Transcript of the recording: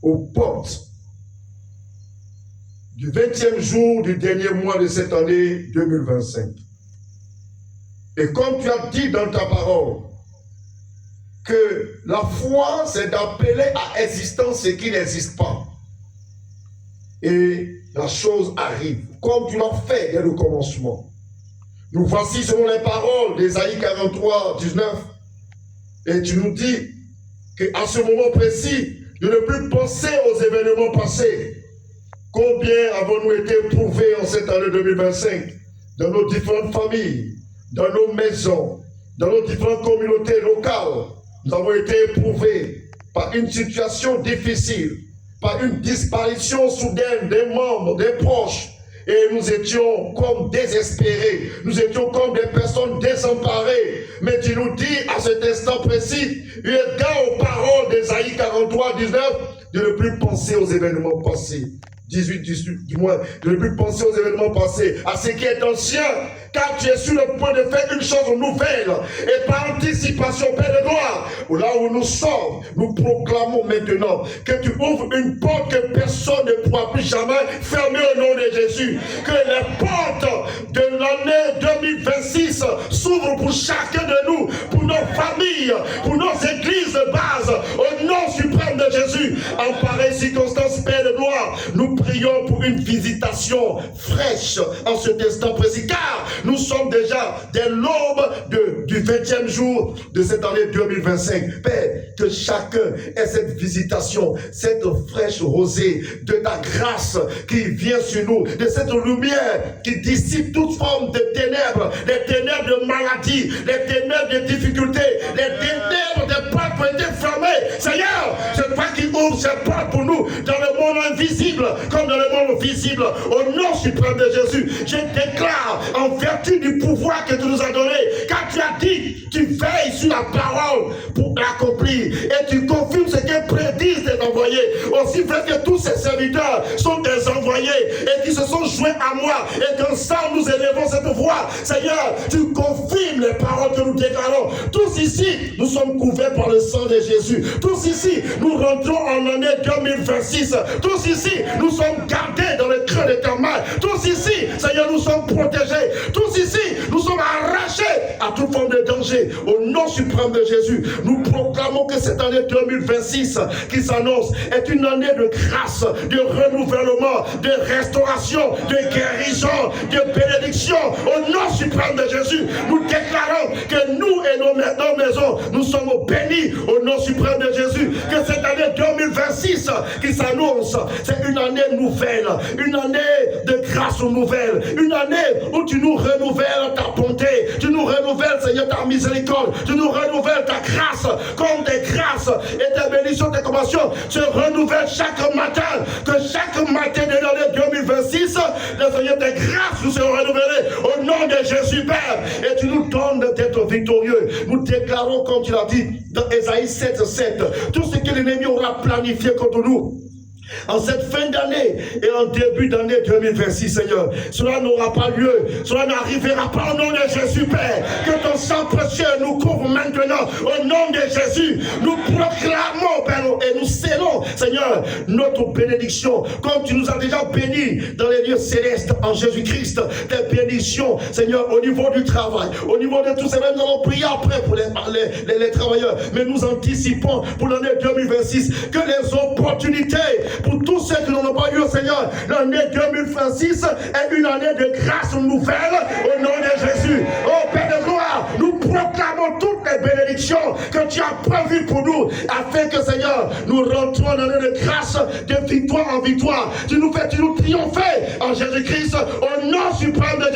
aux portes du 20e jour du dernier mois de cette année 2025. Et comme tu as dit dans ta parole, que la foi, c'est d'appeler à existence ce qui n'existe pas. Et la chose arrive, comme tu l'as fait dès le commencement. Nous voici selon les paroles d'Ésaïe 43, 19. Et tu nous dis qu'à ce moment précis, de ne plus penser aux événements passés. Combien avons-nous été éprouvés en cette année 2025 dans nos différentes familles, dans nos maisons, dans nos différentes communautés locales. Nous avons été éprouvés par une situation difficile, par une disparition soudaine des membres, des proches. Et nous étions comme désespérés, nous étions comme des personnes désemparées. Mais tu nous dis à cet instant précis, eu égard aux paroles d'Ésaïe 43, 19, de ne plus penser aux événements passés. 18 du moins, de ne plus penser aux événements passés, à ce qui est ancien, car tu es sur le point de faire une chose nouvelle, et par anticipation, Père de gloire, là où nous sommes, nous proclamons maintenant que tu ouvres une porte que personne ne pourra plus jamais fermer au nom de Jésus, que les portes de l'année 2026 s'ouvrent pour chacun de nous, pour nos familles, pour nos églises de base, au nom suprême de Jésus. En pareille circonstance, Père de gloire, nous prions pour une visitation fraîche en ce instant précis, car nous sommes déjà dès l'aube du 20e jour de cette année 2025. Père, que chacun ait cette visitation, cette fraîche rosée de ta grâce qui vient sur nous, de cette lumière qui dissipe toute forme de ténèbres, les ténèbres de maladie, les ténèbres de difficultés, les ténèbres de portes qui ont été fermées. Seigneur, c'est toi qui ouvres ces portes pour nous dans le monde invisible comme dans le monde visible. Au nom suprême de Jésus, je déclare en vertu du pouvoir que tu nous as donné, car tu as dit, tu veilles sur la parole pour l'accomplir et tu confirmes ce que prédisent tes envoyés. Aussi vrai que tous ces serviteurs sont des envoyés et qui se sont joints à moi et qu'ensemble nous élevons cette voix. Seigneur, tu confirmes les paroles que nous déclarons. Tous ici, nous sommes couverts par le sang de Jésus. Tous ici, nous rentrons en année 2026. Tous ici, nous sommes gardés dans le creux de ta main. Tous ici, Seigneur, nous sommes protégés. Tous ici, nous sommes arrachés à toute forme de danger. Au nom suprême de Jésus, nous proclamons que cette année 2026 qui s'annonce est une année de grâce, de renouvellement, de restauration, de guérison, de bénédiction. Au nom suprême de Jésus, nous déclarons que nous et nos maisons, nous sommes bénis au nom suprême de Jésus. Que cette année 2026 qui s'annonce, c'est une année nouvelle, une année de grâce nouvelle, une année où tu nous renouvelles ta bonté, tu nous renouvelles, Seigneur, ta miséricorde, tu nous renouvelles ta grâce, comme tes grâces et tes bénédictions, tes compassions se renouvellent chaque matin, que chaque matin de l'année 2026, le Seigneur, tes grâces nous seront renouvelées au nom de Jésus, Père, et tu nous donnes d'être victorieux. Nous déclarons, comme tu l'as dit dans Ésaïe 7:7, tout ce que l'ennemi aura planifié contre nous en cette fin d'année et en début d'année 2026, Seigneur, cela n'aura pas lieu, cela n'arrivera pas au nom de Jésus, Père. Que ton sang précieux nous couvre maintenant au nom de Jésus. Nous proclamons, Père, et nous scellons, Seigneur, notre bénédiction, comme tu nous as déjà bénis dans les lieux célestes en Jésus-Christ. Tes bénédictions, Seigneur, au niveau du travail, au niveau de tous ces mêmes, nous allons prier après pour les travailleurs, mais nous anticipons pour l'année 2026 que les opportunités pour tous ceux qui n'en ont pas eu, Seigneur, l'année 2026 est une année de grâce nouvelle au nom de Jésus. Oh Père de gloire, nous proclamons toutes les bénédictions que tu as prévues pour nous, afin que, Seigneur, nous rentrons dans l'année de grâce, de victoire en victoire. Tu nous triompher en Jésus-Christ, au nom suprême de